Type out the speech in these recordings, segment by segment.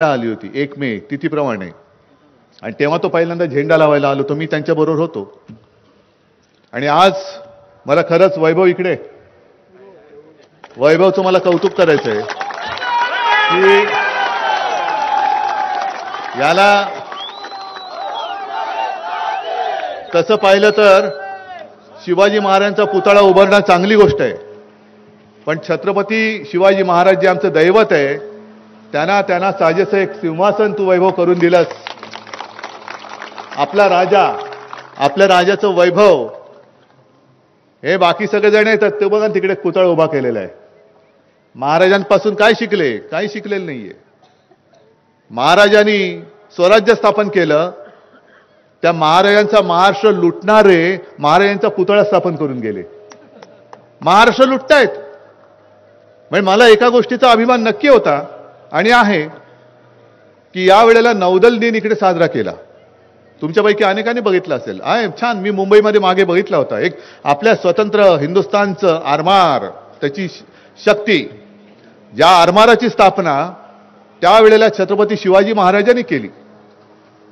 आली होती 1 मे तिथीप्रमाणे आणि तेव्हा तो पहिल्यांदा झेंडा लावायला आलो, तो मी त्यांच्याबरोबर होतो. आणि आज मला खरंच वैभव इकडे, वैभवचं मला कौतुक करायचंय की याला तसं पाहिलं तर शिवाजी महाराजांचा पुतळा उभारणं चांगली गोष्ट आहे, पण छत्रपती शिवाजी महाराज जे आमचं दैवत आहे त्यांना साजेसं एक सिंहासन तू वैभव करून दिलंस. आपला राजा, आपल्या राजाचं वैभव हे बाकी सगळेजण येतात ते बघा तिकडे पुतळा उभा केलेला आहे. महाराजांपासून काय शिकले? काही शिकलेलं नाहीये. महाराजांनी स्वराज्य स्थापन केलं, त्या महाराजांचा महाराष्ट्र लुटणारे महाराजांचा पुतळा स्थापन करून गेले. महाराष्ट्र लुटतायत. म्हणजे मला एका गोष्टीचा अभिमान नक्की होता आणि आहे की या वेळेला नौदल दिन इकडे साजरा केला. तुमच्यापैकी अनेकांनी बघितलं असेल. आहे छान. मी मुंबईमध्ये मागे बघितला होता. एक आपल्या स्वतंत्र हिंदुस्थानचं आरमार, त्याची शक्ती, ज्या आरमाराची स्थापना त्यावेळेला छत्रपती शिवाजी महाराजांनी केली.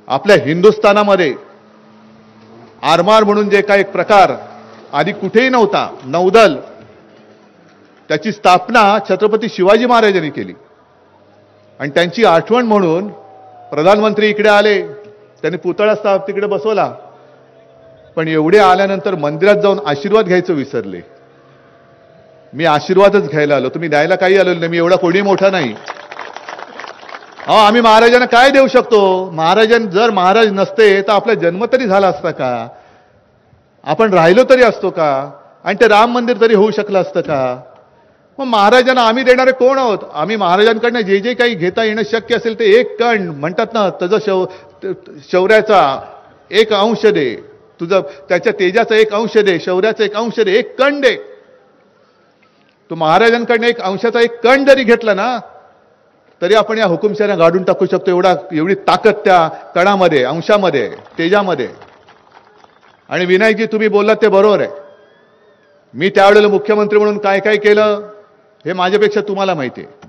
आपल्या हिंदुस्थानामध्ये आरमार म्हणून जे काही एक प्रकार आधी कुठेही नव्हता, नौदल, त्याची स्थापना छत्रपती शिवाजी महाराजांनी केली. आणि त्यांची आठवण म्हणून प्रधानमंत्री इकडे आले, त्यांनी पुतळा तिकडे बसवला. पण एवढे आल्यानंतर मंदिरात जाऊन आशीर्वाद घ्यायचं विसरले. मी आशीर्वादच घ्यायला आलो, तुम्ही द्यायला काही आलो नाही. मी एवढा कोणी मोठा नाही. आम्ही महाराजांना काय देऊ शकतो? जर महाराज नसते तर आपला जन्म तरी झाला असता का? आपण राहिलो तरी असतो का? आणि ते राम मंदिर तरी होऊ शकलं असतं का? मग महाराजांना आम्ही देणारे कोण आहोत? आम्ही महाराजांकडनं जे जे काही घेता येणं शक्य असेल ते एक कण म्हणतात ना, त्याचं शौर्याचा एक अंश दे, तुझं त्याच्या तेजाचा एक अंश दे, शौर्याचा एक अंश दे, एक कण दे. तू महाराजांकडनं एक अंशाचा एक कण जरी घेतला ना तरी आपण या हुकुमशाह्यांना गाडून टाकू शकतो. एवढी ताकद त्या कणामध्ये, अंशामध्ये, तेजामध्ये. आणि विनायकजी तुम्ही बोललात ते बरोबर आहे. मी त्यावेळेला मुख्यमंत्री म्हणून काय काय केलं हे माझ्यापेक्षा तुम्हाला माहिती आहे.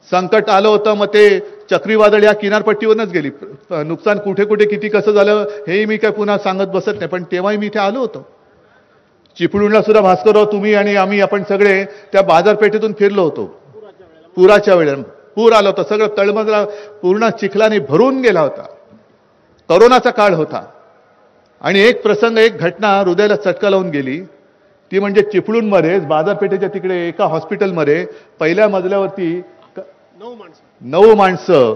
संकट आलं होतं, मग ते चक्रीवादळ या किनारपट्टीवरच गेली. नुकसान कुठे कुठे किती कसं झालं हेही मी काय पुन्हा सांगत बसत नाही, पण तेव्हाही मी इथे आलो होतो. चिपळूणला सुद्धा भास्करराव, तुम्ही आणि आम्ही, आपण सगळे त्या बाजारपेठेतून फिरलो होतो. पुराच्या वेळेला पूर आला होता, सगळं तळमजला पूर्ण चिखलाने भरून गेला होता. करोनाचा काळ होता. आणि एक प्रसंग, एक घटना हृदयाला चटका लावून गेली. ती म्हणजे चिपळूणमध्ये बाजारपेठेच्या तिकडे एका हॉस्पिटलमध्ये पहिल्या मजल्यावरती 9 माणसं